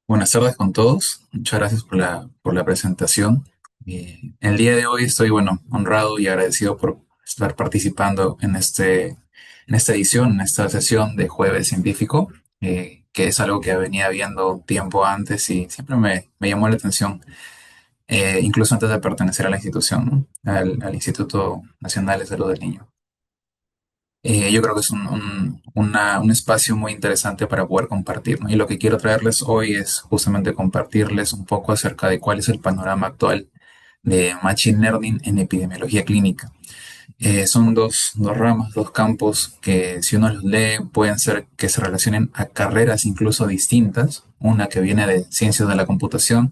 Buenas tardes con todos. Muchas gracias por la presentación. El día de hoy estoy, bueno, honrado y agradecido por estar participando en esta edición, en esta sesión de Jueves Científico, que es algo que venía viendo tiempo antes y siempre me llamó la atención, incluso antes de pertenecer a la institución, ¿no? Al Instituto Nacional de Salud del Niño. Yo creo que es un espacio muy interesante para poder compartir, ¿no? Y lo que quiero traerles hoy es justamente compartirles un poco acerca de cuál es el panorama actual de Machine Learning en epidemiología clínica. Son dos ramas, dos campos que si uno los lee pueden ser que se relacionen a carreras incluso distintas. Una que viene de ciencias de la computación,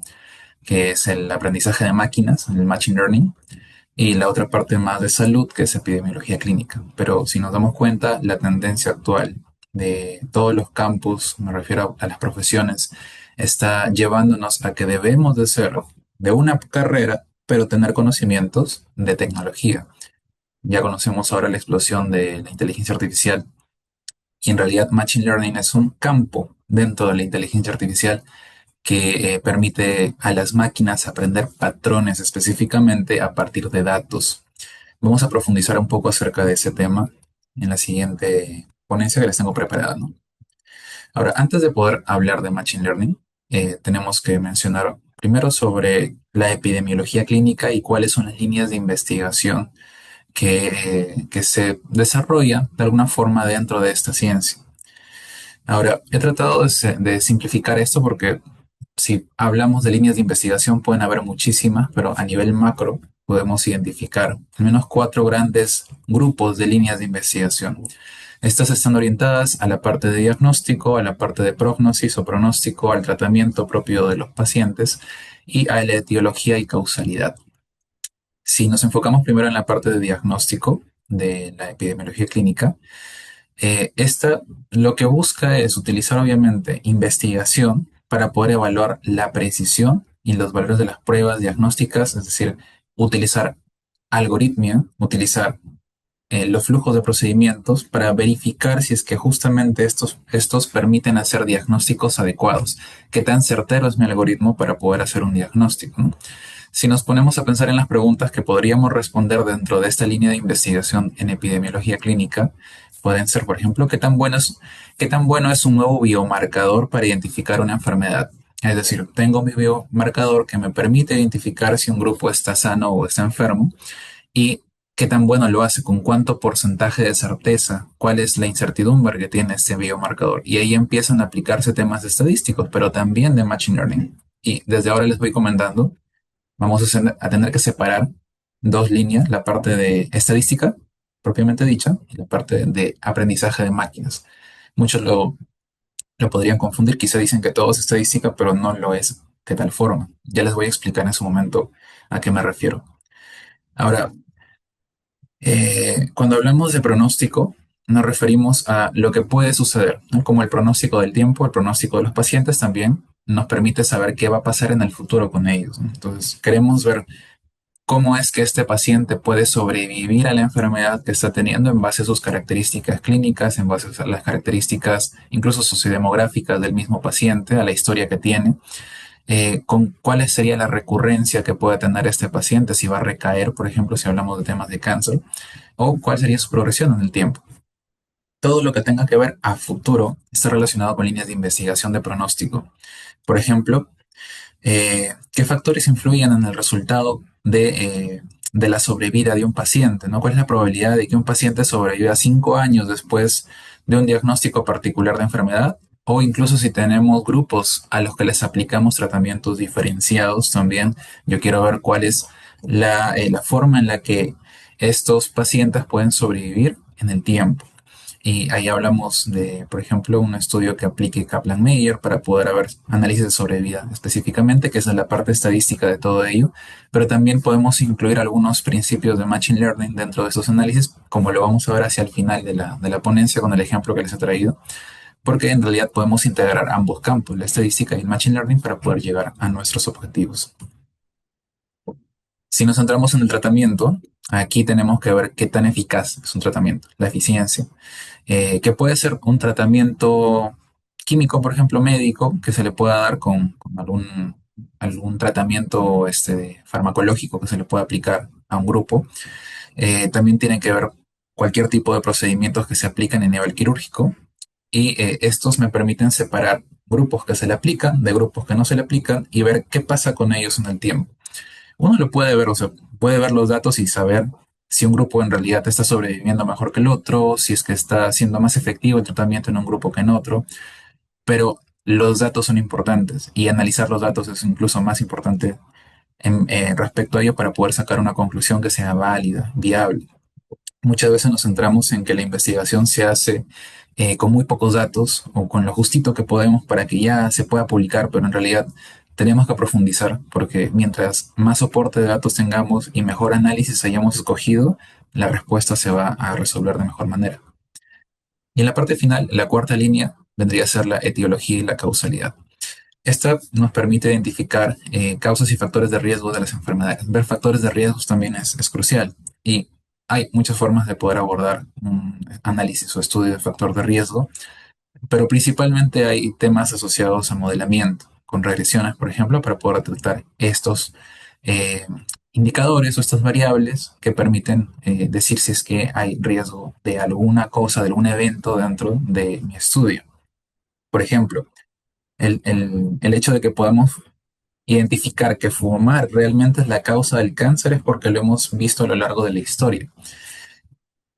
que es el aprendizaje de máquinas, el Machine Learning, y la otra parte más de salud, que es epidemiología clínica. Pero si nos damos cuenta, la tendencia actual de todos los campos, me refiero a las profesiones, está llevándonos a que debemos de ser de una carrera, pero tener conocimientos de tecnología. Ya conocemos ahora la explosión de la inteligencia artificial y en realidad Machine Learning es un campo dentro de la inteligencia artificial que permite a las máquinas aprender patrones específicamente a partir de datos. Vamos a profundizar un poco acerca de ese tema en la siguiente ponencia que les tengo preparada, ¿no? Ahora, antes de poder hablar de Machine Learning, tenemos que mencionar primero sobre la epidemiología clínica y cuáles son las líneas de investigación que se desarrollan de alguna forma dentro de esta ciencia. Ahora, he tratado de simplificar esto porque si hablamos de líneas de investigación pueden haber muchísimas, pero a nivel macro podemos identificar al menos cuatro grandes grupos de líneas de investigación. Estas están orientadas a la parte de diagnóstico, a la parte de prognosis o pronóstico, al tratamiento propio de los pacientes y a la etiología y causalidad. Si nos enfocamos primero en la parte de diagnóstico de la epidemiología clínica, esta lo que busca es utilizar obviamente investigación para poder evaluar la precisión y los valores de las pruebas diagnósticas, es decir, utilizar algoritmia, utilizar los flujos de procedimientos para verificar si es que justamente estos permiten hacer diagnósticos adecuados. ¿Qué tan certero es mi algoritmo para poder hacer un diagnóstico, ¿no? Si nos ponemos a pensar en las preguntas que podríamos responder dentro de esta línea de investigación en epidemiología clínica, pueden ser, por ejemplo, qué tan bueno es un nuevo biomarcador para identificar una enfermedad. Es decir, tengo mi biomarcador que me permite identificar si un grupo está sano o está enfermo y qué tan bueno lo hace, con cuánto porcentaje de certeza, cuál es la incertidumbre que tiene este biomarcador. Y ahí empiezan a aplicarse temas estadísticos, pero también de Machine Learning. Y desde ahora les voy comentando. Vamos a tener que separar dos líneas, la parte de estadística, propiamente dicha, y la parte de aprendizaje de máquinas. Muchos lo podrían confundir, quizá dicen que todo es estadística, pero no lo es de tal forma. Ya les voy a explicar en su momento a qué me refiero. Ahora, cuando hablamos de pronóstico, nos referimos a lo que puede suceder, ¿no? Como el pronóstico del tiempo, el pronóstico de los pacientes también nos permite saber qué va a pasar en el futuro con ellos, ¿no? Entonces, queremos ver cómo es que este paciente puede sobrevivir a la enfermedad que está teniendo en base a sus características clínicas, en base a las características incluso sociodemográficas del mismo paciente, a la historia que tiene, con cuál sería la recurrencia que puede tener este paciente, si va a recaer, por ejemplo, si hablamos de temas de cáncer, o cuál sería su progresión en el tiempo. Todo lo que tenga que ver a futuro está relacionado con líneas de investigación de pronóstico. Por ejemplo, ¿qué factores influyen en el resultado de la sobrevida de un paciente, ¿no? ¿Cuál es la probabilidad de que un paciente sobreviva 5 años después de un diagnóstico particular de enfermedad? O incluso si tenemos grupos a los que les aplicamos tratamientos diferenciados también, yo quiero ver cuál es la forma en la que estos pacientes pueden sobrevivir en el tiempo. Y ahí hablamos de, por ejemplo, un estudio que aplique Kaplan-Meier para poder haber análisis de sobrevida específicamente, que esa es la parte estadística de todo ello, pero también podemos incluir algunos principios de Machine Learning dentro de esos análisis, como lo vamos a ver hacia el final de la ponencia con el ejemplo que les he traído, porque en realidad podemos integrar ambos campos, la estadística y el Machine Learning, para poder llegar a nuestros objetivos. Si nos centramos en el tratamiento, aquí tenemos que ver qué tan eficaz es un tratamiento, la eficiencia. Que puede ser un tratamiento químico, por ejemplo, médico, que se le pueda dar con algún tratamiento farmacológico que se le pueda aplicar a un grupo. También tiene que ver cualquier tipo de procedimientos que se aplican en nivel quirúrgico y estos me permiten separar grupos que se le aplican de grupos que no se le aplican y ver qué pasa con ellos en el tiempo. Uno lo puede ver, o sea, puede ver los datos y saber si un grupo en realidad está sobreviviendo mejor que el otro, si es que está siendo más efectivo el tratamiento en un grupo que en otro, pero los datos son importantes y analizar los datos es incluso más importante respecto a ello para poder sacar una conclusión que sea válida, viable. Muchas veces nos centramos en que la investigación se hace con muy pocos datos o con lo justito que podemos para que ya se pueda publicar, pero en realidad tenemos que profundizar porque mientras más soporte de datos tengamos y mejor análisis hayamos escogido, la respuesta se va a resolver de mejor manera. Y en la parte final, la cuarta línea vendría a ser la etiología y la causalidad. Esta nos permite identificar causas y factores de riesgo de las enfermedades. Ver factores de riesgos también es crucial y hay muchas formas de poder abordar un análisis o estudio de factor de riesgo, pero principalmente hay temas asociados a modelamiento, con regresiones, por ejemplo, para poder detectar estos eh, indicadores o estas variables que permiten decir si es que hay riesgo de alguna cosa, de algún evento dentro de mi estudio. Por ejemplo, el hecho de que podamos identificar que fumar realmente es la causa del cáncer es porque lo hemos visto a lo largo de la historia.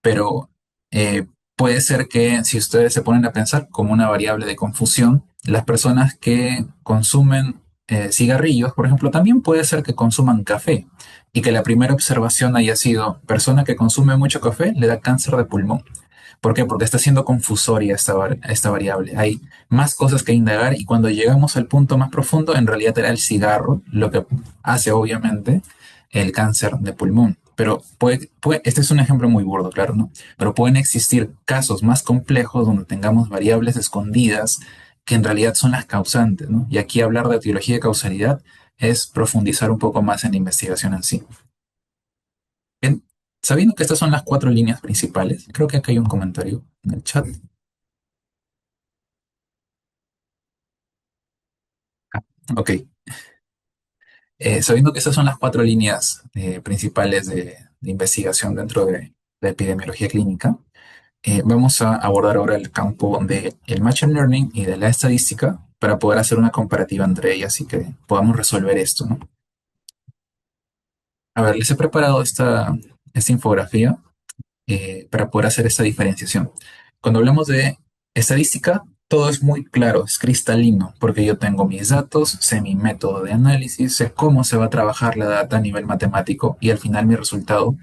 Pero puede ser que si ustedes se ponen a pensar como una variable de confusión, las personas que consumen cigarrillos, por ejemplo, también puede ser que consuman café y que la primera observación haya sido persona que consume mucho café le da cáncer de pulmón. ¿Por qué? Porque está siendo confusoria esta variable. Hay más cosas que indagar y cuando llegamos al punto más profundo, en realidad era el cigarro lo que hace, obviamente, el cáncer de pulmón. Pero este es un ejemplo muy burdo, claro, ¿no? Pero pueden existir casos más complejos donde tengamos variables escondidas que en realidad son las causantes, ¿no? Y aquí hablar de etiología y causalidad es profundizar un poco más en la investigación en sí. Bien, sabiendo que estas son las cuatro líneas principales, creo que acá hay un comentario en el chat. Ok, sabiendo que estas son las cuatro líneas principales de investigación dentro de la epidemiología clínica, vamos a abordar ahora el campo del Machine Learning y de la estadística para poder hacer una comparativa entre ellas y que podamos resolver esto, ¿no? A ver, les he preparado esta infografía para poder hacer esta diferenciación. Cuando hablamos de estadística, todo es muy claro, es cristalino, porque yo tengo mis datos, sé mi método de análisis, sé cómo se va a trabajar la data a nivel matemático y al final mi resultado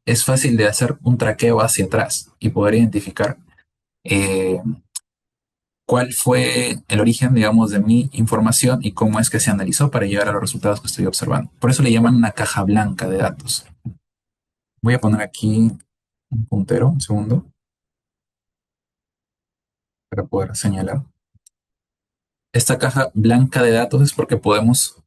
es fácil de hacer un traqueo hacia atrás y poder identificar eh, cuál fue el origen, digamos, de mi información y cómo es que se analizó para llegar a los resultados que estoy observando. Por eso le llaman una caja blanca de datos. Voy a poner aquí un puntero, un segundo, para poder señalar. Esta caja blanca de datos es porque podemos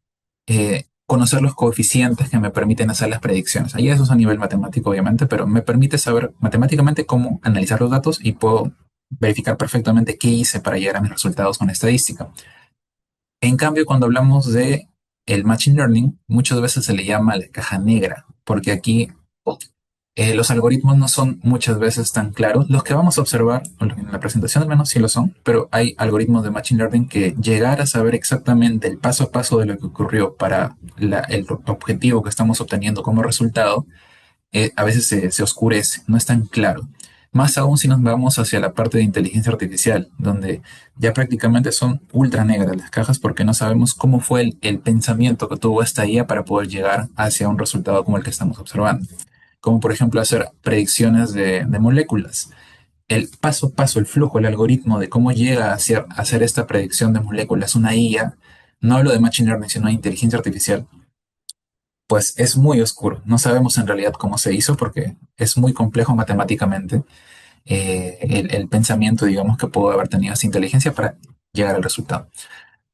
conocer los coeficientes que me permiten hacer las predicciones. Ahí eso es a nivel matemático, obviamente, pero me permite saber matemáticamente cómo analizar los datos y puedo verificar perfectamente qué hice para llegar a mis resultados con estadística. En cambio, cuando hablamos de el machine learning, muchas veces se le llama la caja negra, porque aquí los algoritmos no son muchas veces tan claros. Los que vamos a observar, o en la presentación al menos sí lo son, pero hay algoritmos de Machine Learning que llegar a saber exactamente el paso a paso de lo que ocurrió para el objetivo que estamos obteniendo como resultado, a veces se oscurece, no es tan claro. Más aún si nos vamos hacia la parte de inteligencia artificial, donde ya prácticamente son ultra negras las cajas porque no sabemos cómo fue el pensamiento que tuvo esta IA para poder llegar hacia un resultado como el que estamos observando, como por ejemplo hacer predicciones de moléculas. El paso a paso, el flujo, el algoritmo de cómo llega a hacer esta predicción de moléculas, una IA, no hablo de Machine Learning, sino de inteligencia artificial, pues es muy oscuro. No sabemos en realidad cómo se hizo porque es muy complejo matemáticamente el pensamiento, digamos, que pudo haber tenido esa inteligencia para llegar al resultado.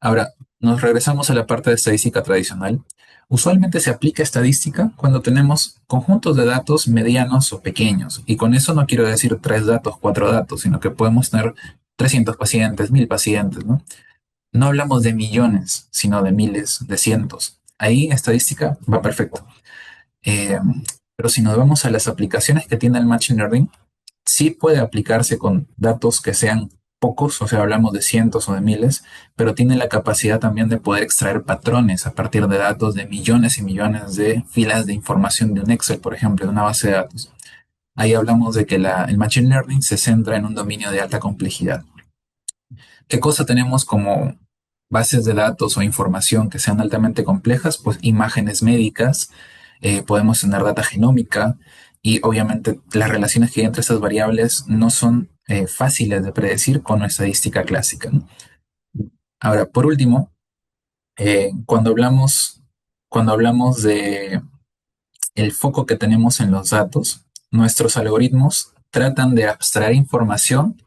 Ahora, nos regresamos a la parte de estadística tradicional. Usualmente se aplica estadística cuando tenemos conjuntos de datos medianos o pequeños. Y con eso no quiero decir tres datos, cuatro datos, sino que podemos tener 300 pacientes, 1000 pacientes, ¿no? No hablamos de millones, sino de miles, de cientos. Ahí estadística va perfecto. Eh, pero si nos vamos a las aplicaciones que tiene el Machine Learning, sí puede aplicarse con datos que sean pocos, o sea, hablamos de cientos o de miles, pero tiene la capacidad también de poder extraer patrones a partir de datos de millones y millones de filas de información de un Excel, por ejemplo, de una base de datos. Ahí hablamos de que el Machine Learning se centra en un dominio de alta complejidad. ¿Qué cosa tenemos como bases de datos o información que sean altamente complejas? Pues imágenes médicas, podemos tener data genómica y obviamente las relaciones que hay entre estas variables no son fáciles de predecir con una estadística clásica, ¿no? Ahora, por último, cuando hablamos de el foco que tenemos en los datos, nuestros algoritmos tratan de abstraer información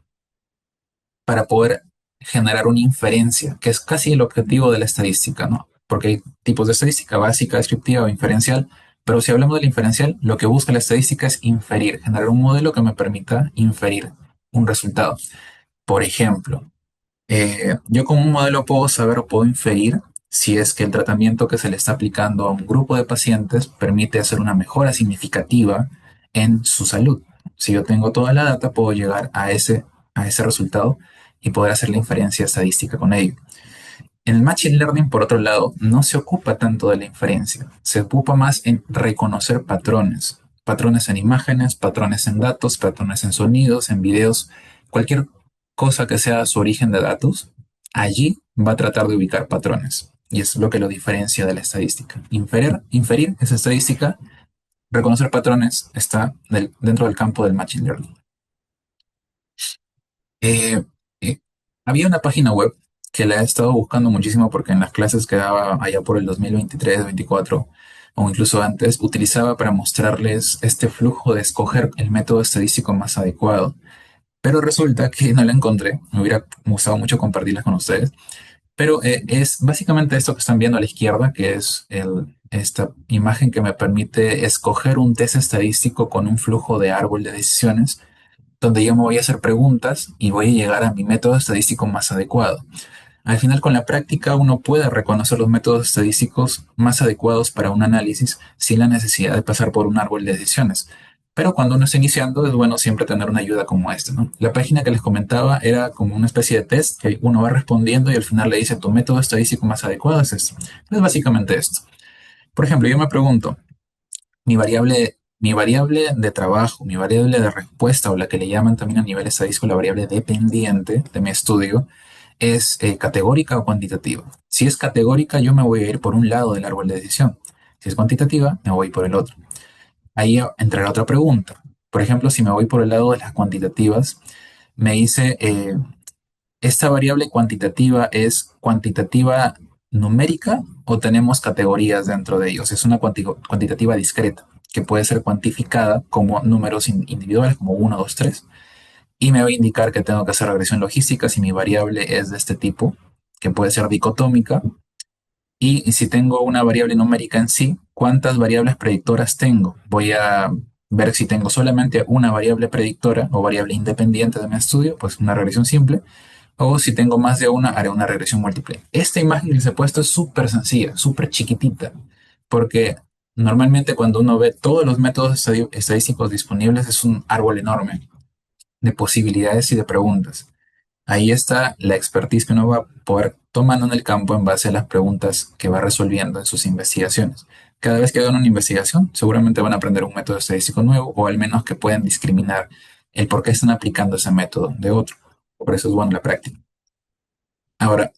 para poder generar una inferencia, que es casi el objetivo de la estadística, ¿no? Porque hay tipos de estadística básica, descriptiva o inferencial, pero si hablamos de la inferencial, lo que busca la estadística es inferir, generar un modelo que me permita inferir un resultado. Por ejemplo, yo con un modelo puedo saber o puedo inferir si es que el tratamiento que se le está aplicando a un grupo de pacientes permite hacer una mejora significativa en su salud. Si yo tengo toda la data, puedo llegar a ese resultado y poder hacer la inferencia estadística con ello. En el Machine Learning, por otro lado, no se ocupa tanto de la inferencia, se ocupa más en reconocer patrones, patrones en imágenes, patrones en datos, patrones en sonidos, en videos, cualquier cosa que sea su origen de datos, allí va a tratar de ubicar patrones. Y es lo que lo diferencia de la estadística. Inferir es estadística, reconocer patrones está dentro del campo del Machine Learning. Eh, eh, Había una página web que la he estado buscando muchísimo porque en las clases que daba allá por el 2023, 24 o incluso antes, utilizaba para mostrarles este flujo de escoger el método estadístico más adecuado. Pero resulta que no la encontré. Me hubiera gustado mucho compartirla con ustedes. Pero es básicamente esto que están viendo a la izquierda, que es esta imagen que me permite escoger un test estadístico con un flujo de árbol de decisiones donde yo me voy a hacer preguntas y voy a llegar a mi método estadístico más adecuado. Al final, con la práctica, uno puede reconocer los métodos estadísticos más adecuados para un análisis sin la necesidad de pasar por un árbol de decisiones. Pero cuando uno está iniciando, es bueno siempre tener una ayuda como esta, ¿no? La página que les comentaba era como una especie de test que uno va respondiendo y al final le dice tu método estadístico más adecuado es esto. Es básicamente esto. Por ejemplo, yo me pregunto, mi variable de trabajo, mi variable de respuesta, o la que le llaman también a nivel estadístico la variable dependiente de mi estudio, es categórica o cuantitativa. Si es categórica, yo me voy a ir por un lado del árbol de decisión. Si es cuantitativa, me voy por el otro. Ahí entrará otra pregunta. Por ejemplo, si me voy por el lado de las cuantitativas, me dice, ¿esta variable cuantitativa es cuantitativa numérica o tenemos categorías dentro de ellos? Es una cuantitativa discreta que puede ser cuantificada como números individuales, como uno, 2, 3. Y me va a indicar que tengo que hacer regresión logística si mi variable es de este tipo, que puede ser dicotómica. Y si tengo una variable numérica en sí, ¿cuántas variables predictoras tengo? Voy a ver si tengo solamente una variable predictora o variable independiente de mi estudio, pues una regresión simple. O si tengo más de una, haré una regresión múltiple. Esta imagen que les he puesto es súper sencilla, súper chiquitita, porque normalmente cuando uno ve todos los métodos estadísticos disponibles es un árbol enorme de posibilidades y de preguntas. Ahí está la expertise que uno va a poder tomando en el campo en base a las preguntas que va resolviendo en sus investigaciones. Cada vez que hagan una investigación, seguramente van a aprender un método estadístico nuevo o al menos que puedan discriminar el por qué están aplicando ese método de otro. Por eso es bueno la práctica. Ahora,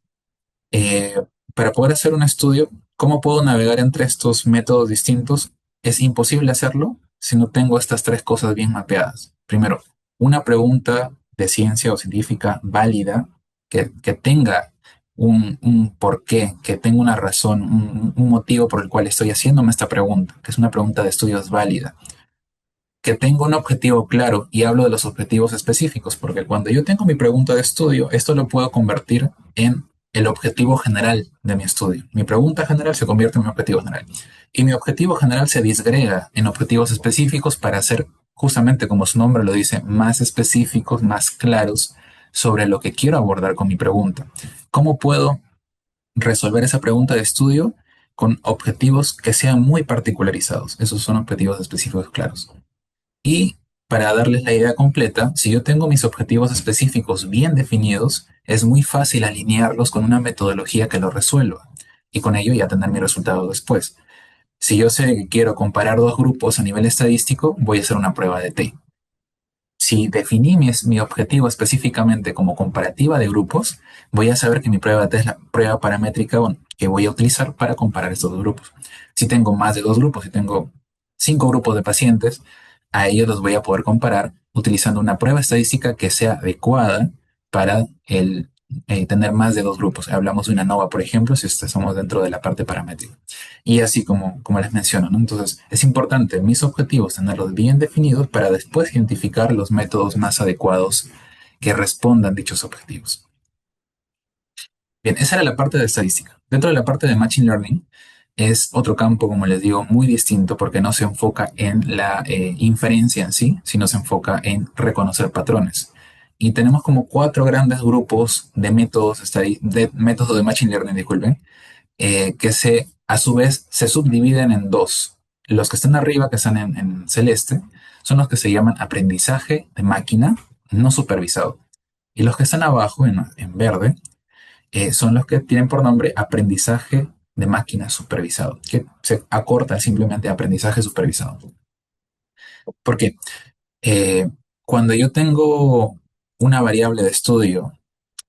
eh, para poder hacer un estudio, ¿cómo puedo navegar entre estos métodos distintos? Es imposible hacerlo si no tengo estas tres cosas bien mapeadas. Primero, una pregunta de ciencia o científica válida que tenga un porqué, que tenga una razón, un motivo por el cual estoy haciéndome esta pregunta, que es una pregunta de estudios válida, que tengo un objetivo claro y hablo de los objetivos específicos, porque cuando yo tengo mi pregunta de estudio, esto lo puedo convertir en el objetivo general de mi estudio. Mi pregunta general se convierte en mi objetivo general. Y mi objetivo general se disgrega en objetivos específicos para ser, justamente como su nombre lo dice, más específicos, más claros, sobre lo que quiero abordar con mi pregunta. ¿Cómo puedo resolver esa pregunta de estudio con objetivos que sean muy particularizados? Esos son objetivos específicos claros. Y para darles la idea completa, si yo tengo mis objetivos específicos bien definidos, es muy fácil alinearlos con una metodología que los resuelva y con ello ya tener mi resultado después. Si yo sé que quiero comparar dos grupos a nivel estadístico, voy a hacer una prueba de T. Si definí mi objetivo específicamente como comparativa de grupos, voy a saber que mi prueba de T es la prueba paramétrica que voy a utilizar para comparar estos dos grupos. Si tengo más de dos grupos, si tengo 5 grupos de pacientes, a ellos los voy a poder comparar utilizando una prueba estadística que sea adecuada para tener más de dos grupos. Hablamos de una ANOVA, por ejemplo, si estamos dentro de la parte paramétrica. Y así como les menciono, ¿no? Entonces, es importante mis objetivos tenerlos bien definidos para después identificar los métodos más adecuados que respondan dichos objetivos. Bien, esa era la parte de estadística. Dentro de la parte de Machine Learning es otro campo, como les digo, muy distinto porque no se enfoca en la inferencia en sí, sino se enfoca en reconocer patrones. Y tenemos como 4 grandes grupos de métodos de Machine Learning, disculpen, a su vez se subdividen en dos. Los que están arriba, que están en celeste, son los que se llaman aprendizaje de máquina no supervisado. Y los que están abajo, en verde, son los que tienen por nombre aprendizaje de máquina supervisado, que se acorta simplemente a aprendizaje supervisado. ¿Por qué? Eh, Cuando yo tengo una variable de estudio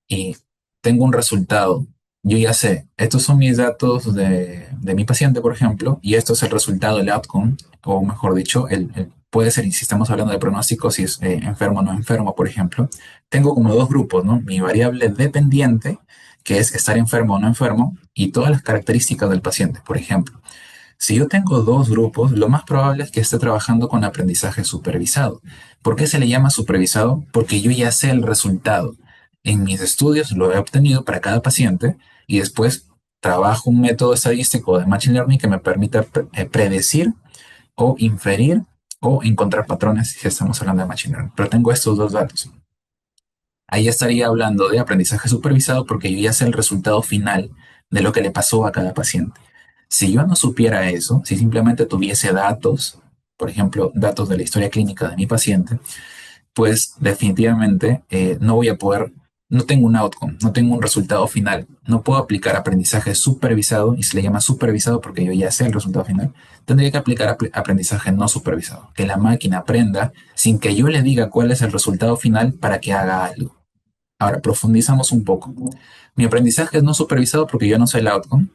y tengo un resultado, yo ya sé, estos son mis datos de mi paciente, por ejemplo, y esto es el resultado, el outcome, o mejor dicho, puede ser, y si estamos hablando de pronóstico, si es enfermo o no enfermo, por ejemplo, tengo como dos grupos, ¿no? Mi variable dependiente, que es estar enfermo o no enfermo, y todas las características del paciente, por ejemplo. Si yo tengo dos grupos, lo más probable es que esté trabajando con aprendizaje supervisado. ¿Por qué se le llama supervisado? Porque yo ya sé el resultado. En mis estudios lo he obtenido para cada paciente y después trabajo un método estadístico de Machine Learning que me permita predecir o inferir o encontrar patrones si estamos hablando de Machine Learning. Pero tengo estos dos datos. Ahí estaría hablando de aprendizaje supervisado porque yo ya sé el resultado final de lo que le pasó a cada paciente. Si yo no supiera eso, si simplemente tuviese datos, por ejemplo, datos de la historia clínica de mi paciente, pues definitivamente no voy a poder, no tengo un outcome, no tengo un resultado final. No puedo aplicar aprendizaje supervisado, y se le llama supervisado porque yo ya sé el resultado final. Tendría que aplicar aprendizaje no supervisado, que la máquina aprenda sin que yo le diga cuál es el resultado final para que haga algo. Ahora, profundizamos un poco. Mi aprendizaje es no supervisado porque yo no sé el outcome.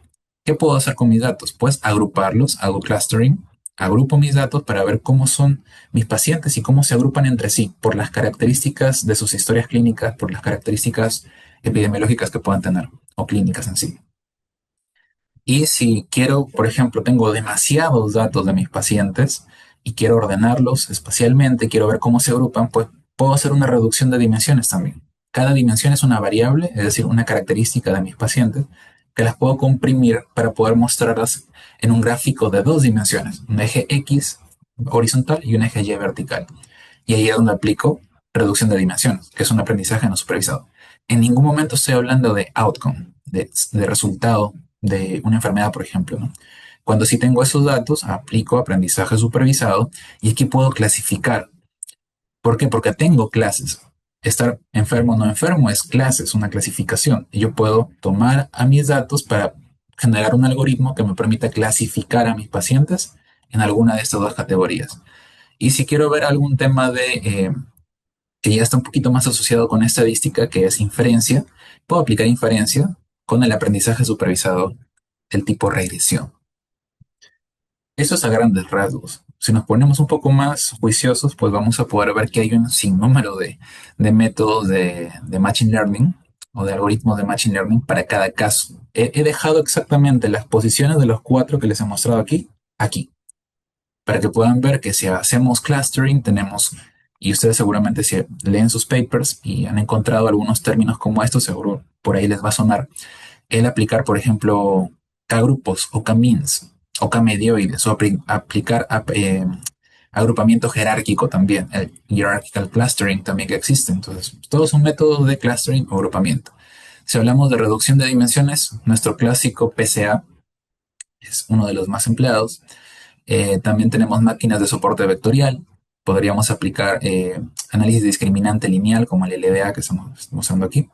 ¿Qué puedo hacer con mis datos? Pues agruparlos, hago clustering, agrupo mis datos para ver cómo son mis pacientes y cómo se agrupan entre sí por las características de sus historias clínicas, por las características epidemiológicas que puedan tener o clínicas en sí. Y si quiero, por ejemplo, tengo demasiados datos de mis pacientes y quiero ordenarlos espacialmente, quiero ver cómo se agrupan, pues puedo hacer una reducción de dimensiones también. Cada dimensión es una variable, es decir, una característica de mis pacientes, que las puedo comprimir para poder mostrarlas en un gráfico de 2 dimensiones, un eje X horizontal y un eje Y vertical. Y ahí es donde aplico reducción de dimensiones, que es un aprendizaje no supervisado. En ningún momento estoy hablando de outcome, de resultado de una enfermedad, por ejemplo, ¿no? Cuando sí tengo esos datos, aplico aprendizaje supervisado y aquí puedo clasificar. ¿Por qué? Porque tengo clases. Estar enfermo o no enfermo es clases, una clasificación. Y yo puedo tomar a mis datos para generar un algoritmo que me permita clasificar a mis pacientes en alguna de estas dos categorías. Y si quiero ver algún tema que ya está un poquito más asociado con estadística, que es inferencia, puedo aplicar inferencia con el aprendizaje supervisado del tipo regresión. Eso es a grandes rasgos. Si nos ponemos un poco más juiciosos, pues vamos a poder ver que hay un sinnúmero de métodos de Machine Learning o de algoritmos de Machine Learning para cada caso. He dejado exactamente las posiciones de los 4 que les he mostrado aquí, para que puedan ver que si hacemos clustering tenemos, y ustedes seguramente si leen sus papers y han encontrado algunos términos como estos, seguro por ahí les va a sonar, el aplicar, por ejemplo, K-grupos o K-means o K-medioides o aplicar agrupamiento jerárquico también, el hierarchical clustering también que existe. Entonces, todos son métodos de clustering o agrupamiento. Si hablamos de reducción de dimensiones, nuestro clásico PCA es uno de los más empleados. También tenemos máquinas de soporte vectorial. Podríamos aplicar análisis discriminante lineal como el LDA que estamos usando aquí.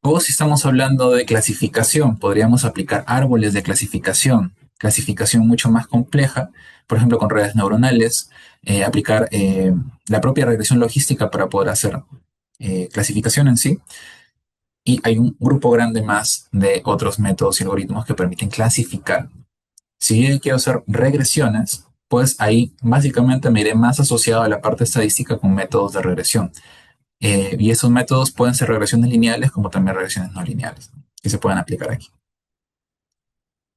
O si estamos hablando de clasificación, podríamos aplicar árboles de clasificación, clasificación mucho más compleja, por ejemplo, con redes neuronales, aplicar la propia regresión logística para poder hacer clasificación en sí. Y hay un grupo grande más de otros métodos y algoritmos que permiten clasificar. Si yo quiero hacer regresiones, pues ahí básicamente me iré más asociado a la parte estadística con métodos de regresión. Y esos métodos pueden ser regresiones lineales como también regresiones no lineales, ¿no? Que se pueden aplicar aquí.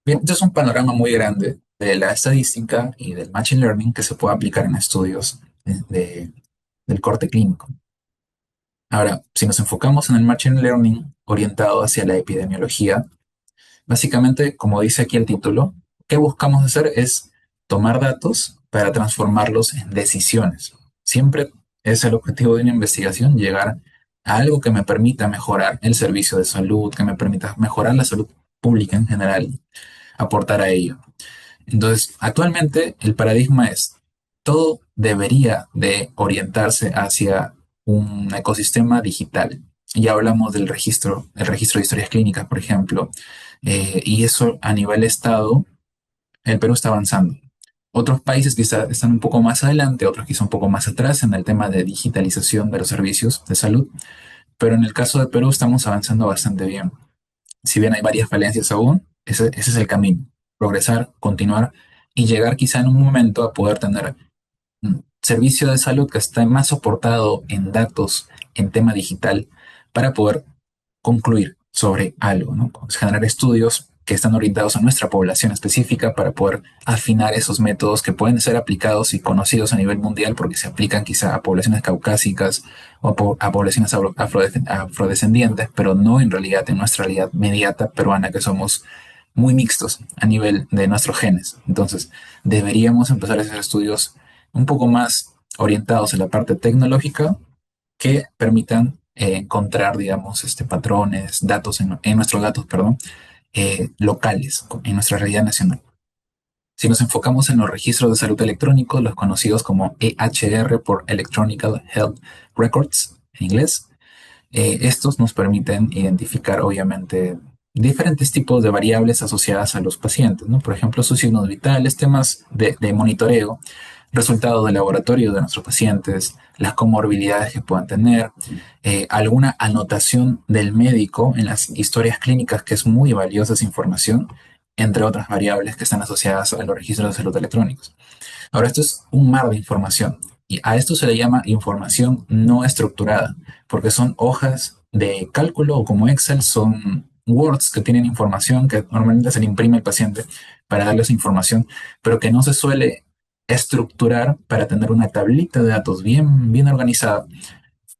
Bien, este es un panorama muy grande de la estadística y del machine learning que se puede aplicar en estudios del corte clínico. Ahora, si nos enfocamos en el machine learning orientado hacia la epidemiología, básicamente, como dice aquí el título, ¿qué buscamos hacer? Es tomar datos para transformarlos en decisiones. Siempre es el objetivo de una investigación llegar a algo que me permita mejorar el servicio de salud, que me permita mejorar la salud pública en general, aportar a ello. Entonces, actualmente el paradigma es, todo debería de orientarse hacia un ecosistema digital. Ya hablamos del registro, el registro de historias clínicas, por ejemplo, y eso a nivel Estado, el Perú está avanzando. Otros países quizá están un poco más adelante, otros quizá un poco más atrás en el tema de digitalización de los servicios de salud, pero en el caso de Perú estamos avanzando bastante bien. Si bien hay varias falencias aún, ese es el camino. Progresar, continuar y llegar quizá en un momento a poder tener un servicio de salud que esté más soportado en datos, en tema digital, para poder concluir sobre algo, ¿no? Generar estudios que están orientados a nuestra población específica para poder afinar esos métodos que pueden ser aplicados y conocidos a nivel mundial porque se aplican quizá a poblaciones caucásicas o a poblaciones afrodescendientes, pero no en realidad en nuestra realidad inmediata peruana que somos muy mixtos a nivel de nuestros genes. Entonces, deberíamos empezar a hacer estudios un poco más orientados a la parte tecnológica que permitan encontrar, digamos, patrones, datos en nuestros datos, perdón, locales, en nuestra realidad nacional. Si nos enfocamos en los registros de salud electrónicos, los conocidos como EHR por Electronic Health Records en inglés, estos nos permiten identificar, obviamente, diferentes tipos de variables asociadas a los pacientes, ¿no? Por ejemplo, sus signos vitales, temas de monitoreo, resultados de laboratorio de nuestros pacientes, las comorbilidades que puedan tener, alguna anotación del médico en las historias clínicas, que es muy valiosa esa información, entre otras variables que están asociadas a los registros de salud electrónicos. Ahora, esto es un mar de información y a esto se le llama información no estructurada, porque son hojas de cálculo o como Excel, son Words que tienen información que normalmente se le imprime al paciente para darle esa información, pero que no se suele estructurar para tener una tablita de datos bien organizada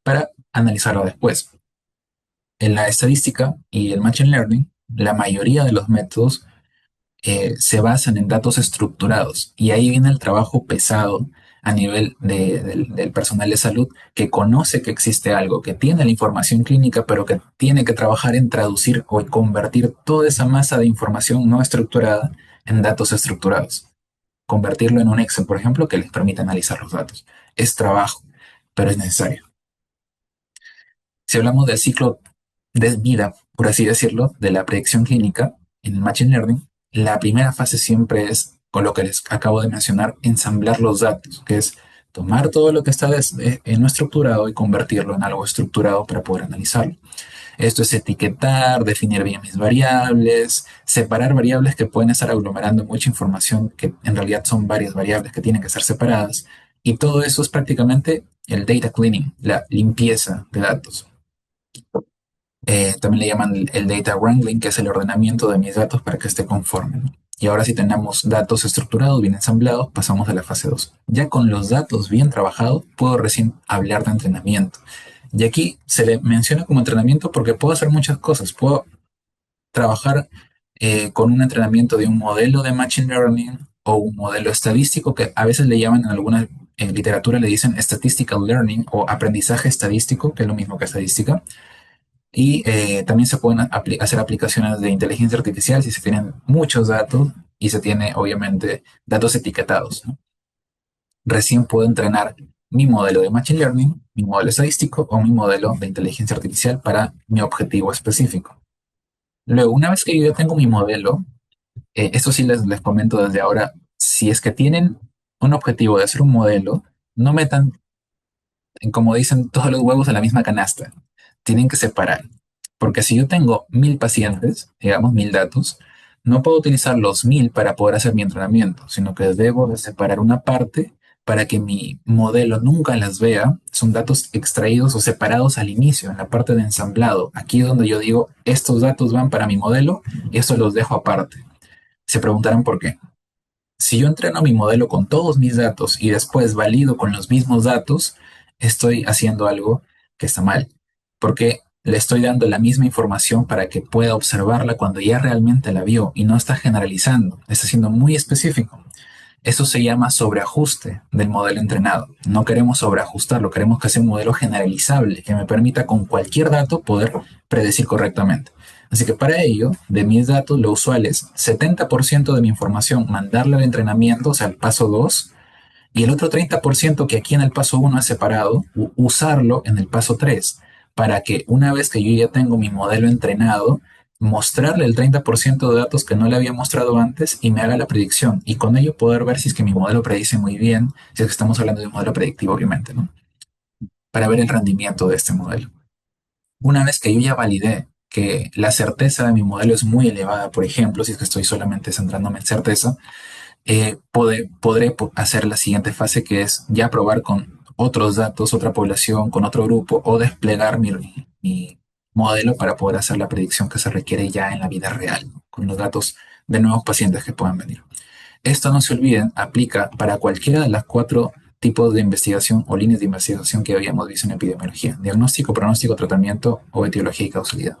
para analizarlo después. En la estadística y el machine learning, la mayoría de los métodos se basan en datos estructurados y ahí viene el trabajo pesado a nivel del personal de salud que conoce que existe algo, que tiene la información clínica, pero que tiene que trabajar en traducir o en convertir toda esa masa de información no estructurada en datos estructurados. Convertirlo en un Excel, por ejemplo, que les permita analizar los datos. Es trabajo, pero es necesario. Si hablamos del ciclo de vida, por así decirlo, de la predicción clínica en el Machine Learning, la primera fase siempre es, con lo que les acabo de mencionar, ensamblar los datos, que es tomar todo lo que está en no estructurado y convertirlo en algo estructurado para poder analizarlo. Esto es etiquetar, definir bien mis variables, separar variables que pueden estar aglomerando mucha información que en realidad son varias variables que tienen que ser separadas. Y todo eso es prácticamente el data cleaning, la limpieza de datos. También le llaman el data wrangling, que es el ordenamiento de mis datos para que esté conforme, ¿no? Y ahora si tenemos datos estructurados, bien ensamblados, pasamos a la fase 2. Ya con los datos bien trabajados, puedo recién hablar de entrenamiento. Y aquí se le menciona como entrenamiento porque puedo hacer muchas cosas. Puedo trabajar con un entrenamiento de un modelo de Machine Learning o un modelo estadístico que a veces le llaman en alguna literatura, le dicen statistical learning o aprendizaje estadístico, que es lo mismo que estadística. Y también se pueden hacer aplicaciones de inteligencia artificial si se tienen muchos datos y se tiene, obviamente, datos etiquetados, ¿no? Recién puedo entrenar mi modelo de Machine Learning, mi modelo estadístico o mi modelo de inteligencia artificial para mi objetivo específico. Luego, una vez que yo ya tengo mi modelo, esto sí les comento desde ahora, si es que tienen un objetivo de hacer un modelo, no metan, como dicen, todos los huevos en la misma canasta. Tienen que separar. Porque si yo tengo 1.000 pacientes, digamos 1.000 datos, no puedo utilizar los 1.000 para poder hacer mi entrenamiento, sino que debo de separar una parte para que mi modelo nunca las vea. Son datos extraídos o separados al inicio, en la parte de ensamblado. Aquí es donde yo digo, estos datos van para mi modelo y estos los dejo aparte. Se preguntarán por qué. Si yo entreno mi modelo con todos mis datos y después valido con los mismos datos, estoy haciendo algo que está mal, porque le estoy dando la misma información para que pueda observarla cuando ya realmente la vio y no está generalizando, está siendo muy específico. Eso se llama sobreajuste del modelo entrenado. No queremos sobreajustarlo, queremos que sea un modelo generalizable que me permita con cualquier dato poder predecir correctamente. Así que para ello, de mis datos, lo usual es 70% de mi información mandarla al entrenamiento, o sea, al paso 2, y el otro 30% que aquí en el paso uno es separado, usarlo en el paso 3 para que una vez que yo ya tengo mi modelo entrenado, mostrarle el 30% de datos que no le había mostrado antes y me haga la predicción. Y con ello poder ver si es que mi modelo predice muy bien, si es que estamos hablando de un modelo predictivo, obviamente, ¿no? Para ver el rendimiento de este modelo. Una vez que yo ya validé que la certeza de mi modelo es muy elevada, por ejemplo, si es que estoy solamente centrándome en certeza, podré hacer la siguiente fase, que es ya probar con otros datos, otra población, con otro grupo, o desplegar mi modelo para poder hacer la predicción que se requiere ya en la vida real, con los datos de nuevos pacientes que puedan venir. Esto, no se olviden, aplica para cualquiera de las cuatro tipos de investigación o líneas de investigación que habíamos visto en epidemiología: diagnóstico, pronóstico, tratamiento o etiología y causalidad.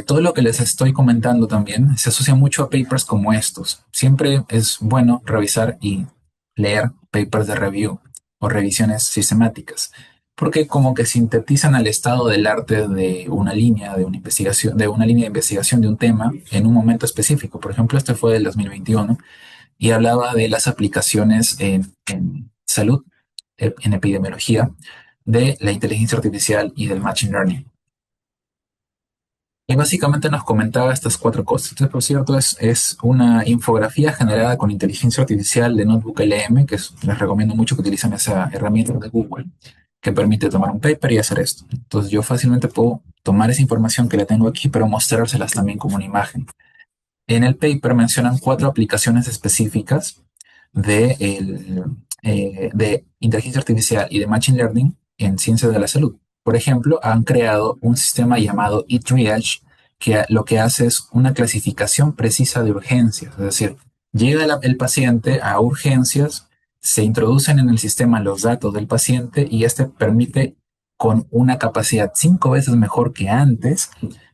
Todo lo que les estoy comentando también se asocia mucho a papers como estos. Siempre es bueno revisar y leer papers de review o revisiones sistemáticas, porque como que sintetizan al estado del arte de una línea de una investigación, de una línea de investigación de un tema en un momento específico. Por ejemplo, este fue del 2021 y hablaba de las aplicaciones en salud, en epidemiología, de la inteligencia artificial y del machine learning. Y básicamente nos comentaba estas cuatro cosas. Entonces, por cierto, es una infografía generada con inteligencia artificial de Notebook LM, les recomiendo mucho que utilicen esa herramienta de Google, que permite tomar un paper y hacer esto. Entonces, yo fácilmente puedo tomar esa información que la tengo aquí, pero mostrárselas también como una imagen. En el paper mencionan cuatro aplicaciones específicas de inteligencia artificial y de machine learning en ciencias de la salud. Por ejemplo, han creado un sistema llamado eTriage que lo que hace es una clasificación precisa de urgencias. Es decir, llega el paciente a urgencias, se introducen en el sistema los datos del paciente y este permite, con una capacidad 5 veces mejor que antes,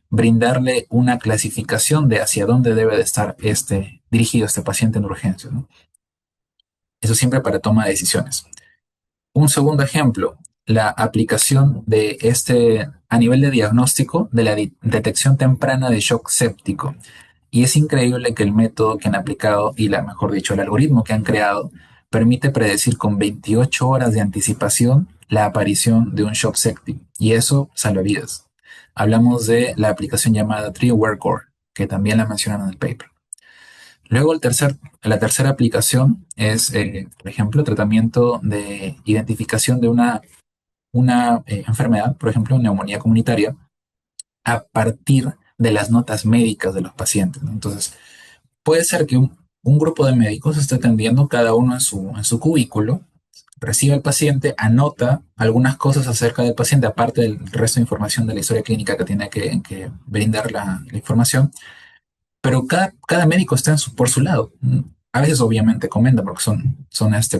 brindarle una clasificación de hacia dónde debe de estar dirigido este paciente en urgencias, ¿no? Eso siempre para toma de decisiones. Un segundo ejemplo, la aplicación de a nivel de diagnóstico de la detección temprana de shock séptico. Y es increíble que el método que han aplicado, y mejor dicho, el algoritmo que han creado, permite predecir con 28 horas de anticipación la aparición de un shock séptico. Y eso salva vidas. Hablamos de la aplicación llamada TreeWare Core, que también la mencionan en el paper. Luego la tercera aplicación es, por ejemplo, tratamiento de identificación de una enfermedad, por ejemplo, neumonía comunitaria, a partir de las notas médicas de los pacientes, ¿no? Entonces, puede ser que un grupo de médicos esté atendiendo cada uno en su cubículo, recibe al paciente, anota algunas cosas acerca del paciente, aparte del resto de información de la historia clínica que tiene que brindar la información, pero cada médico está por su lado. A veces obviamente comentan porque son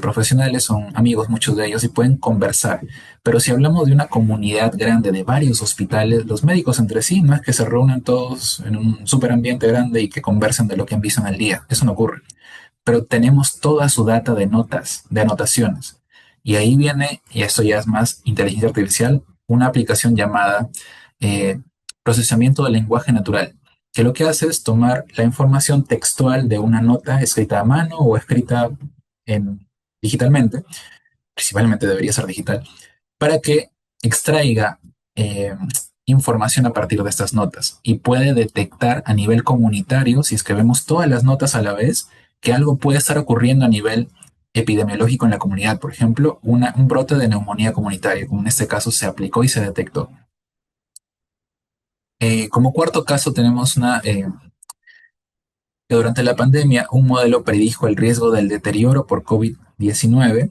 profesionales, son amigos muchos de ellos y pueden conversar. Pero si hablamos de una comunidad grande de varios hospitales, los médicos entre sí no es que se reúnan todos en un super ambiente grande y que conversen de lo que han visto en el día. Eso no ocurre. Pero tenemos toda su data de notas, de anotaciones. Y ahí viene, y esto ya es más inteligencia artificial, una aplicación llamada eh, procesamiento del lenguaje natural, que lo que hace es tomar la información textual de una nota escrita a mano o escrita digitalmente, principalmente debería ser digital, para que extraiga eh, información a partir de estas notas y puede detectar a nivel comunitario, si es que vemos todas las notas a la vez, que algo puede estar ocurriendo a nivel epidemiológico en la comunidad. Por ejemplo, un brote de neumonía comunitaria, como en este caso se aplicó y se detectó. Como cuarto caso tenemos que durante la pandemia un modelo predijo el riesgo del deterioro por COVID-19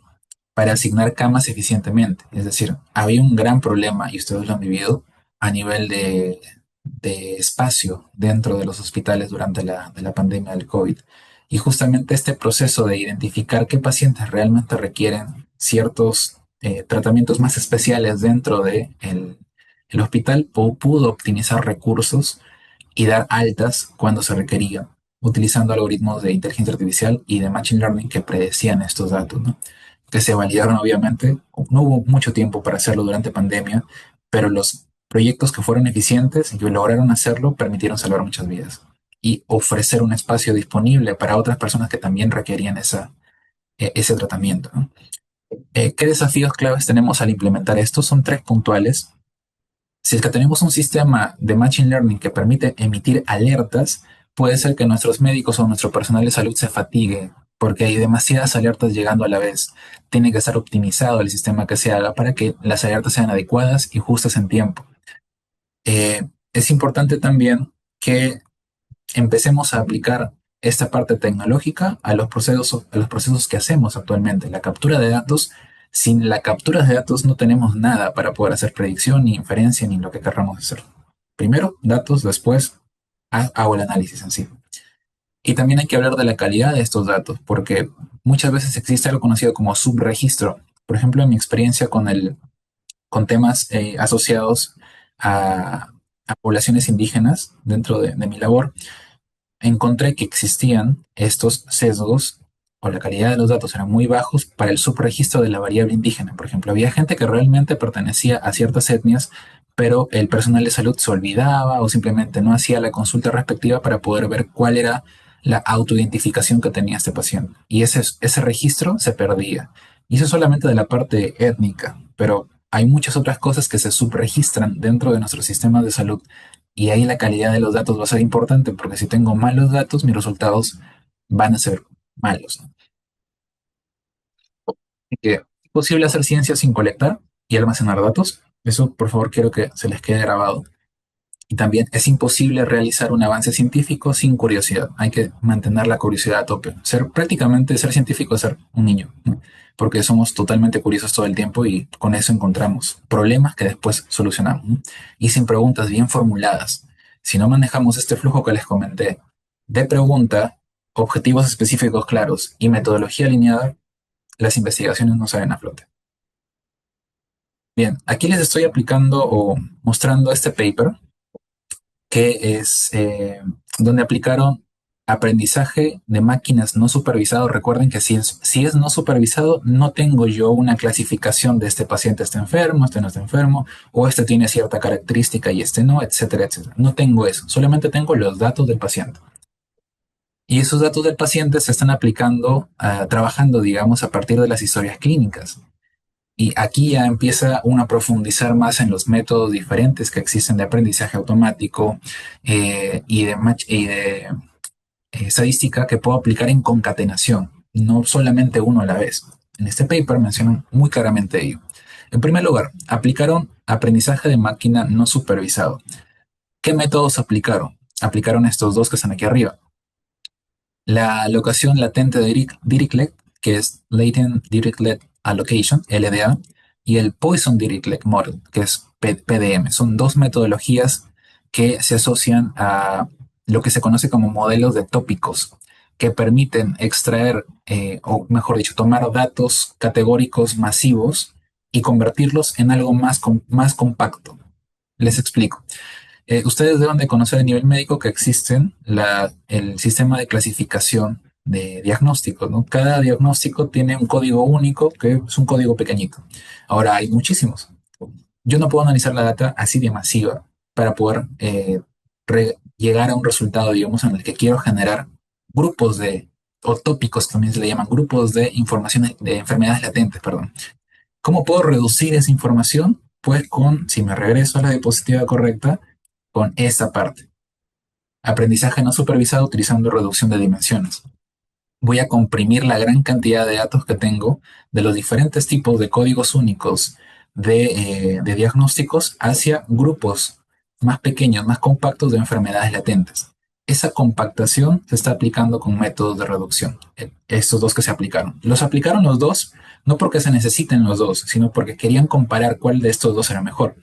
para asignar camas eficientemente. Es decir, había un gran problema, y ustedes lo han vivido, a nivel de espacio dentro de los hospitales durante de la pandemia del COVID. Y justamente este proceso de identificar qué pacientes realmente requieren ciertos tratamientos más especiales dentro de el hospital pudo optimizar recursos y dar altas cuando se requería, utilizando algoritmos de inteligencia artificial y de machine learning que predecían estos datos, ¿no? Que se validaron obviamente. No hubo mucho tiempo para hacerlo durante pandemia, pero los proyectos que fueron eficientes y que lograron hacerlo permitieron salvar muchas vidas y ofrecer un espacio disponible para otras personas que también requerían ese tratamiento, ¿no? ¿Qué desafíos claves tenemos al implementar esto? Son tres puntuales. Si es que tenemos un sistema de Machine Learning que permite emitir alertas, puede ser que nuestros médicos o nuestro personal de salud se fatigue porque hay demasiadas alertas llegando a la vez. Tiene que estar optimizado el sistema que se haga para que las alertas sean adecuadas y justas en tiempo. Es importante también que empecemos a aplicar esta parte tecnológica a los procesos que hacemos actualmente. La captura de datos, sin la captura de datos no tenemos nada para poder hacer predicción, ni inferencia, ni lo que querramos hacer. Primero, datos, después hago el análisis en sí. Y también hay que hablar de la calidad de estos datos, porque muchas veces existe algo conocido como subregistro. Por ejemplo, en mi experiencia con temas asociados a, a poblaciones indígenas dentro de mi labor, encontré que existían estos sesgos o la calidad de los datos eran muy bajos para el subregistro de la variable indígena. Por ejemplo, había gente que realmente pertenecía a ciertas etnias, pero el personal de salud se olvidaba o simplemente no hacía la consulta respectiva para poder ver cuál era la autoidentificación que tenía este paciente. Y ese registro se perdía. Y eso solamente de la parte étnica, pero hay muchas otras cosas que se subregistran dentro de nuestros sistemas de salud y ahí la calidad de los datos va a ser importante, porque si tengo malos datos, mis resultados van a ser malos, ¿no? Así que, ¿es posible hacer ciencia sin colectar y almacenar datos? Eso, por favor, quiero que se les quede grabado. Y también es imposible realizar un avance científico sin curiosidad. Hay que mantener la curiosidad a tope. Ser científico es ser un niño, ¿no? Porque somos totalmente curiosos todo el tiempo y con eso encontramos problemas que después solucionamos, ¿no? Y sin preguntas bien formuladas. Si no manejamos este flujo que les comenté de pregunta, objetivos específicos claros y metodología alineada, las investigaciones no salen a flote. Bien, aquí les estoy aplicando o mostrando este paper que es donde aplicaron aprendizaje de máquinas no supervisado. Recuerden que si es no supervisado, no tengo yo una clasificación de este paciente está enfermo, este no está enfermo, o este tiene cierta característica y este no, etcétera, etcétera. No tengo eso, solamente tengo los datos del paciente. Y esos datos del paciente se están aplicando, trabajando, digamos, a partir de las historias clínicas. Y aquí ya empieza uno a profundizar más en los métodos diferentes que existen de aprendizaje automático y de estadística que puedo aplicar en concatenación, no solamente uno a la vez. En este paper mencionan muy claramente ello. En primer lugar, aplicaron aprendizaje de máquina no supervisado. ¿Qué métodos aplicaron? Aplicaron estos dos que están aquí arriba. La alocación latente de Dirichlet, que es Latent Dirichlet Allocation, LDA, y el Poisson Dirichlet Model, que es PDM. Son dos metodologías que se asocian a lo que se conoce como modelos de tópicos. que permiten extraer, o mejor dicho, tomar datos categóricos masivos y convertirlos en algo más compacto. Les explico. Ustedes deben de conocer a nivel médico que existen el sistema de clasificación de diagnósticos, ¿no? Cada diagnóstico tiene un código único que es un código pequeñito. Ahora hay muchísimos. Yo no puedo analizar la data así de masiva para poder llegar a un resultado, digamos, en el que quiero generar grupos o tópicos, también se le llaman grupos de información de enfermedades latentes, perdón. ¿Cómo puedo reducir esa información? Pues si me regreso a la diapositiva correcta, con esta parte. Aprendizaje no supervisado utilizando reducción de dimensiones. Voy a comprimir la gran cantidad de datos que tengo de los diferentes tipos de códigos únicos de diagnósticos hacia grupos más pequeños, más compactos de enfermedades latentes. Esa compactación se está aplicando con métodos de reducción. Estos dos que se aplicaron. Los aplicaron los dos, no porque se necesiten los dos, sino porque querían comparar cuál de estos dos era mejor.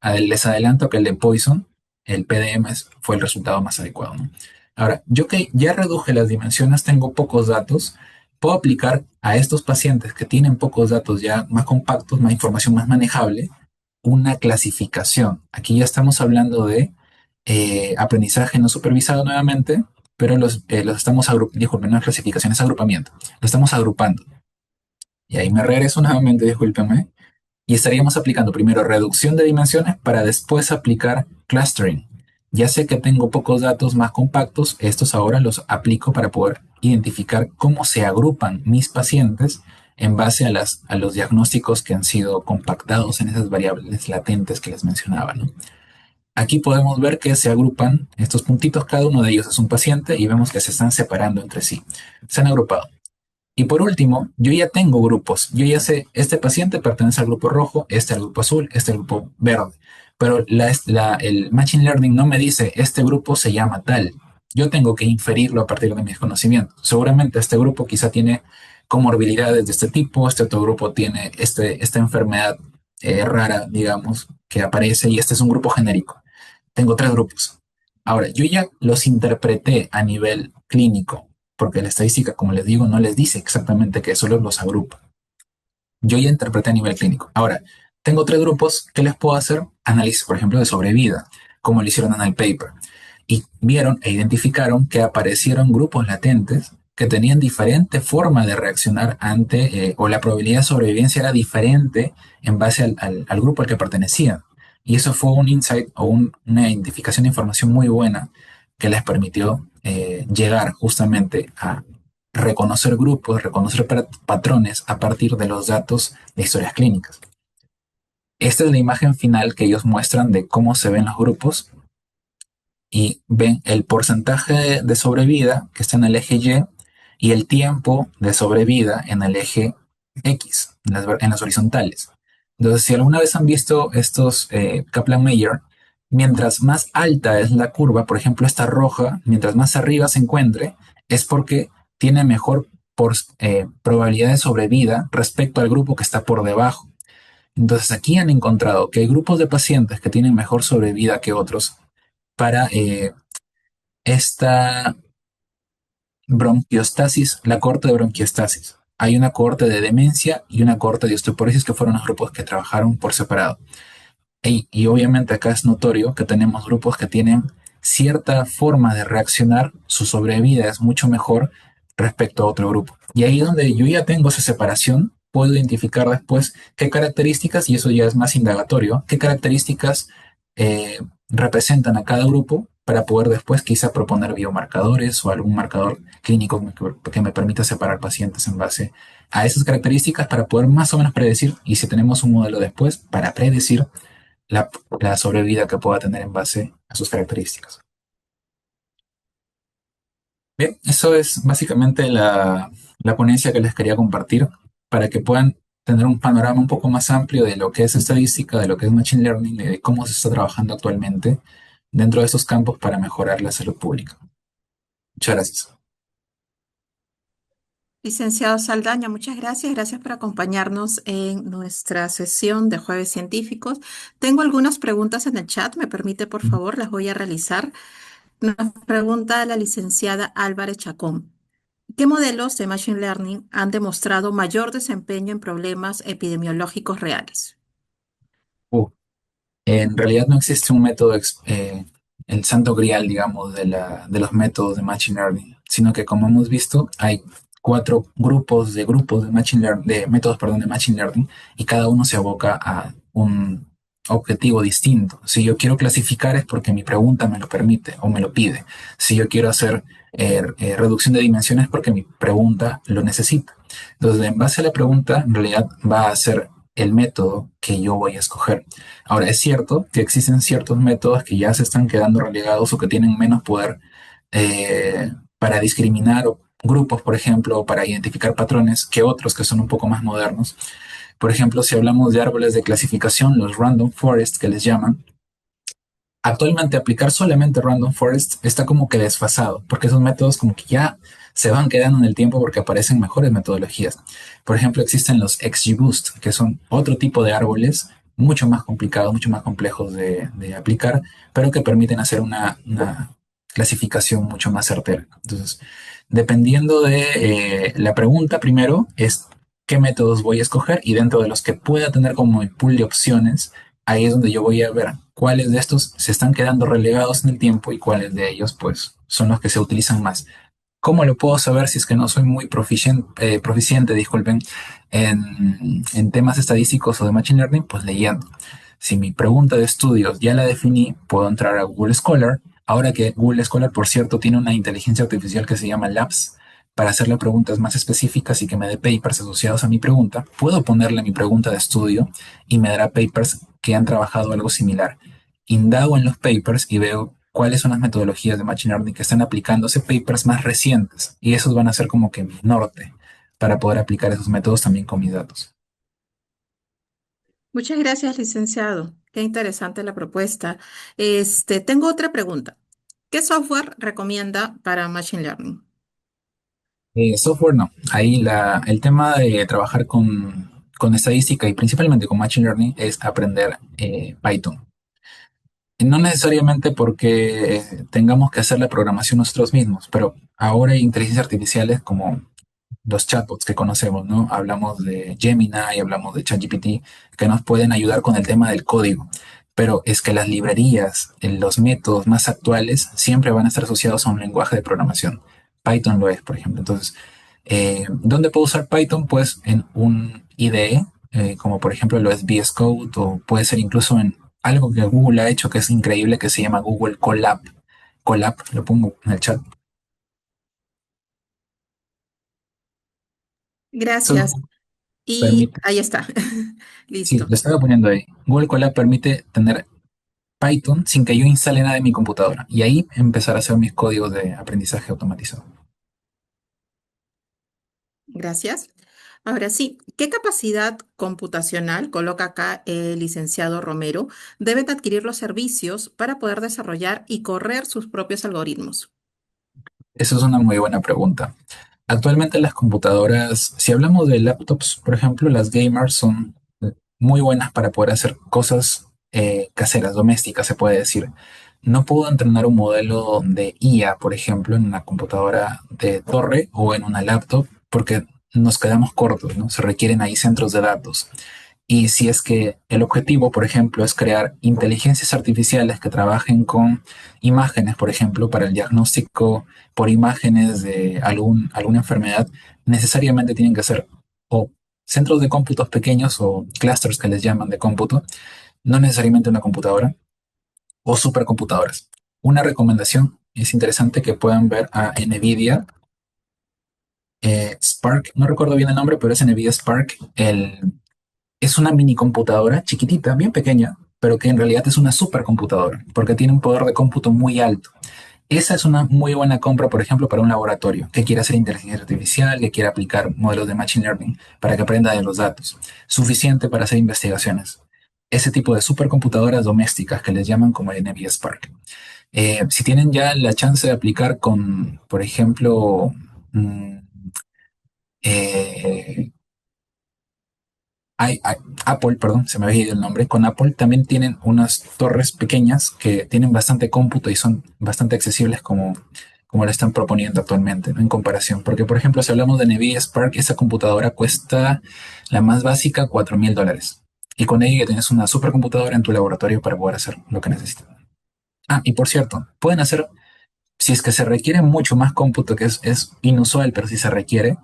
Les adelanto que el de Poison, el PDM, fue el resultado más adecuado, ¿no? Ahora, yo que ya reduje las dimensiones, tengo pocos datos, puedo aplicar a estos pacientes que tienen pocos datos ya más compactos, más información más manejable, una clasificación. Aquí ya estamos hablando de aprendizaje no supervisado nuevamente, pero los estamos agrupando, disculpen, no es clasificación, es agrupamiento. Lo estamos agrupando. Y ahí me regreso nuevamente, discúlpenme, y estaríamos aplicando primero reducción de dimensiones para después aplicar clustering. Ya sé que tengo pocos datos más compactos, estos ahora los aplico para poder identificar cómo se agrupan mis pacientes en base a los diagnósticos que han sido compactados en esas variables latentes que les mencionaba, ¿no? Aquí podemos ver que se agrupan estos puntitos, cada uno de ellos es un paciente y vemos que se están separando entre sí. Se han agrupado. Y por último, yo ya tengo grupos. Yo ya sé, este paciente pertenece al grupo rojo, este al grupo azul, este al grupo verde. Pero el Machine Learning no me dice, este grupo se llama tal. Yo tengo que inferirlo a partir de mis conocimientos. Seguramente este grupo quizá tiene comorbilidades de este tipo, este otro grupo tiene esta enfermedad rara, digamos, que aparece y este es un grupo genérico. Tengo tres grupos. Ahora, yo ya los interpreté a nivel clínico, porque la estadística, como les digo, no les dice exactamente que solo los agrupa. Yo ya interpreté a nivel clínico. Ahora, tengo tres grupos que les puedo hacer análisis, por ejemplo, de sobrevida, como lo hicieron en el paper. Y vieron e identificaron que aparecieron grupos latentes que tenían diferente forma de reaccionar ante, o la probabilidad de sobrevivencia era diferente en base al grupo al que pertenecían. Y eso fue un insight o una identificación de información muy buena que les permitió llegar justamente a reconocer grupos, reconocer patrones a partir de los datos de historias clínicas. Esta es la imagen final que ellos muestran de cómo se ven los grupos y ven el porcentaje de sobrevida que está en el eje y el tiempo de sobrevida en el eje X, en las horizontales. Entonces, si alguna vez han visto estos Kaplan-Meier, mientras más alta es la curva, por ejemplo, esta roja, mientras más arriba se encuentre, es porque tiene mejor probabilidad de sobrevida respecto al grupo que está por debajo. Entonces, aquí han encontrado que hay grupos de pacientes que tienen mejor sobrevida que otros para esta bronquiostasis, la cohorte de bronquiostasis. Hay una cohorte de demencia y una cohorte de osteoporosis que fueron los grupos que trabajaron por separado. Y obviamente acá es notorio que tenemos grupos que tienen cierta forma de reaccionar, su sobrevida es mucho mejor respecto a otro grupo. Y ahí donde yo ya tengo esa separación, puedo identificar después qué características, y eso ya es más indagatorio, qué características representan a cada grupo para poder después quizá proponer biomarcadores o algún marcador clínico que me permita separar pacientes en base a esas características para poder más o menos predecir, y si tenemos un modelo después, para predecir la sobrevida que pueda tener en base a sus características. Bien, eso es básicamente la ponencia que les quería compartir para que puedan tener un panorama un poco más amplio de lo que es estadística, de lo que es machine learning, de cómo se está trabajando actualmente dentro de estos campos para mejorar la salud pública. Muchas gracias. Licenciado Saldaña, muchas gracias. Gracias por acompañarnos en nuestra sesión de Jueves Científicos. Tengo algunas preguntas en el chat. ¿Me permite, por favor? Las voy a realizar. Nos pregunta la licenciada Álvarez Chacón. ¿Qué modelos de Machine Learning han demostrado mayor desempeño en problemas epidemiológicos reales? Uh, En realidad no existe un método, el santo grial, digamos, de los métodos de Machine Learning, sino que como hemos visto, hay cuatro grupos de Machine Learning, de métodos, perdón, de Machine Learning, y cada uno se aboca a un objetivo distinto. Si yo quiero clasificar es porque mi pregunta me lo permite o me lo pide. Si yo quiero hacer reducción de dimensiones es porque mi pregunta lo necesita. Entonces, en base a la pregunta, en realidad va a ser el método que yo voy a escoger. Ahora, es cierto que existen ciertos métodos que ya se están quedando relegados o que tienen menos poder para discriminar grupos, por ejemplo, o para identificar patrones que otros que son un poco más modernos. Por ejemplo, si hablamos de árboles de clasificación, los random forest que les llaman, actualmente aplicar solamente random forest está como que desfasado, porque esos métodos como que ya se van quedando en el tiempo porque aparecen mejores metodologías. Por ejemplo, existen los XGBoost, que son otro tipo de árboles mucho más complicados, mucho más complejos de aplicar, pero que permiten hacer una clasificación mucho más certera. Entonces, dependiendo de la pregunta, primero es qué métodos voy a escoger y dentro de los que pueda tener como el pool de opciones, ahí es donde yo voy a ver cuáles de estos se están quedando relegados en el tiempo y cuáles de ellos pues son los que se utilizan más. ¿Cómo lo puedo saber si es que no soy muy proficiente, disculpen, en temas estadísticos o de Machine Learning? Pues leyendo. Si mi pregunta de estudios ya la definí, puedo entrar a Google Scholar. Ahora que Google Scholar, por cierto, tiene una inteligencia artificial que se llama Labs para hacerle preguntas más específicas y que me dé papers asociados a mi pregunta, puedo ponerle mi pregunta de estudio y me dará papers que han trabajado algo similar. Indago en los papers y veo cuáles son las metodologías de Machine Learning que están aplicándose, papers más recientes, y esos van a ser como que mi norte para poder aplicar esos métodos también con mis datos. Muchas gracias, licenciado. Qué interesante la propuesta. Tengo otra pregunta. ¿Qué software recomienda para Machine Learning? Software no, ahí el tema de trabajar con estadística y principalmente con Machine Learning es aprender Python. No necesariamente porque tengamos que hacer la programación nosotros mismos, pero ahora hay inteligencias artificiales como los chatbots que conocemos, ¿no? Hablamos de Gemini, hablamos de ChatGPT, que nos pueden ayudar con el tema del código. Pero es que las librerías, los métodos más actuales, siempre van a estar asociados a un lenguaje de programación. Python lo es, por ejemplo. Entonces, ¿dónde puedo usar Python? Pues en un IDE, como por ejemplo lo es VS Code, o puede ser incluso en algo que Google ha hecho que es increíble, que se llama Google Colab. Colab, lo pongo en el chat. Eso Gracias. Y permite. ahí está. Sí, Listo. lo estaba poniendo ahí. Google Colab permite tener Python sin que yo instale nada en mi computadora y ahí empezar a hacer mis códigos de aprendizaje automatizado. Gracias. Ahora sí, ¿qué capacidad computacional, coloca acá el licenciado Romero, deben adquirir los servicios para poder desarrollar y correr sus propios algoritmos? Esa es una muy buena pregunta. Actualmente las computadoras, si hablamos de laptops, por ejemplo, las gamers son muy buenas para poder hacer cosas caseras, domésticas, se puede decir. No puedo entrenar un modelo de IA, por ejemplo, en una computadora de torre o en una laptop, porque nos quedamos cortos, ¿no? Se requieren ahí centros de datos. Y si es que el objetivo, por ejemplo, es crear inteligencias artificiales que trabajen con imágenes, por ejemplo, para el diagnóstico por imágenes de alguna enfermedad, necesariamente tienen que ser o centros de cómputos pequeños o clusters que les llaman de cómputo, no necesariamente una computadora o supercomputadoras. Una recomendación es interesante que puedan ver a NVIDIA Spark, no recuerdo bien el nombre, pero es NVIDIA Spark, es una mini computadora chiquitita, bien pequeña, pero que en realidad es una supercomputadora, porque tiene un poder de cómputo muy alto. Esa es una muy buena compra, por ejemplo, para un laboratorio que quiera hacer inteligencia artificial, que quiera aplicar modelos de machine learning para que aprenda de los datos. Suficiente para hacer investigaciones. Ese tipo de supercomputadoras domésticas que les llaman como el NVIDIA Spark. Si tienen ya la chance de aplicar con, por ejemplo, mm, eh, hay Apple, perdón, se me había ido el nombre, con Apple también tienen unas torres pequeñas que tienen bastante cómputo y son bastante accesibles como como la están proponiendo actualmente, ¿no? En comparación. Porque, por ejemplo, si hablamos de NVIDIA Spark, esa computadora cuesta la más básica $4.000. Y con ella ya tienes una supercomputadora en tu laboratorio para poder hacer lo que necesitas. Ah, y por cierto, pueden hacer, si es que se requiere mucho más cómputo, que es inusual, pero si se requiere,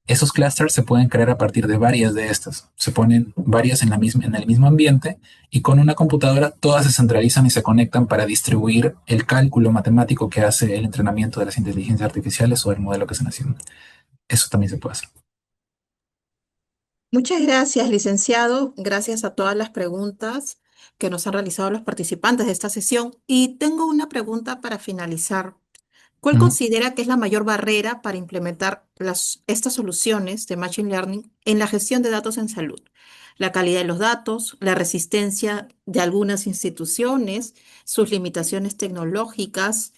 esos clusters se pueden crear a partir de varias de estas. Se ponen varias en en el mismo ambiente y con una computadora todas se centralizan y se conectan para distribuir el cálculo matemático que hace el entrenamiento de las inteligencias artificiales o el modelo que están haciendo. Eso también se puede hacer. Muchas gracias, licenciado. Gracias a todas las preguntas que nos han realizado los participantes de esta sesión. Y tengo una pregunta para finalizar. ¿Cuál Ujú. considera que es la mayor barrera para implementar estas soluciones de Machine Learning en la gestión de datos en salud? ¿La calidad de los datos, la resistencia de algunas instituciones, sus limitaciones tecnológicas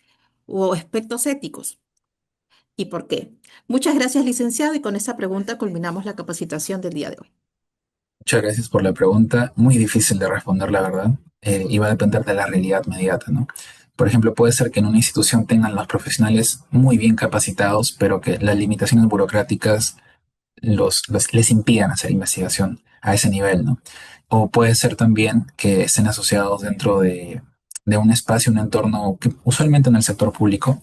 o aspectos éticos? ¿Y por qué? Muchas gracias, licenciado, y con esta pregunta culminamos la capacitación del día de hoy. Muchas gracias por la pregunta. Muy difícil de responder, la verdad. Y va a depender de la realidad inmediata, ¿no? Por ejemplo, puede ser que en una institución tengan los profesionales muy bien capacitados, pero que las limitaciones burocráticas les impidan hacer investigación a ese nivel, ¿no? O puede ser también que estén asociados dentro de un espacio, un entorno que usualmente en el sector público,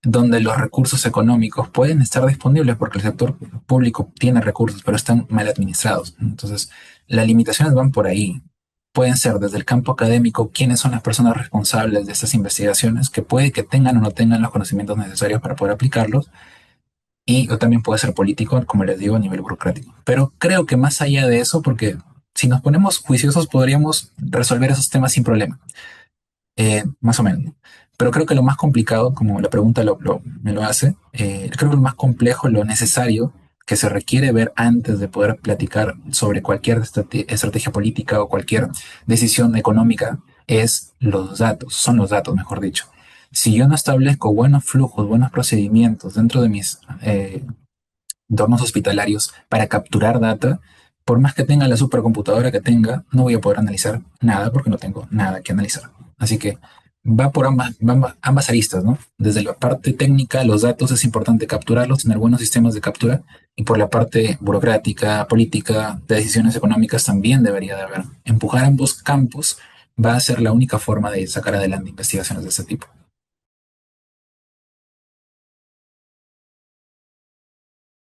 donde los recursos económicos pueden estar disponibles porque el sector público tiene recursos, pero están mal administrados. Entonces, las limitaciones van por ahí. Pueden ser desde el campo académico quiénes son las personas responsables de estas investigaciones, que puede que tengan o no tengan los conocimientos necesarios para poder aplicarlos, y o también puede ser político, como les digo, a nivel burocrático. Pero creo que más allá de eso, porque si nos ponemos juiciosos, podríamos resolver esos temas sin problema, más o menos. Pero creo que lo más complicado, como la pregunta me lo hace, creo que lo más complejo, lo necesario que se requiere ver antes de poder platicar sobre cualquier estrategia política o cualquier decisión económica es los datos, son los datos, mejor dicho. Si yo no establezco buenos flujos, buenos procedimientos dentro de mis entornos hospitalarios para capturar data, por más que tenga la supercomputadora que tenga, no voy a poder analizar nada porque no tengo nada que analizar. Así que va por ambas aristas, ¿no? Desde la parte técnica, los datos es importante capturarlos, tener buenos sistemas de captura, y por la parte burocrática, política, de decisiones económicas también debería de haber. Empujar ambos campos va a ser la única forma de sacar adelante investigaciones de este tipo.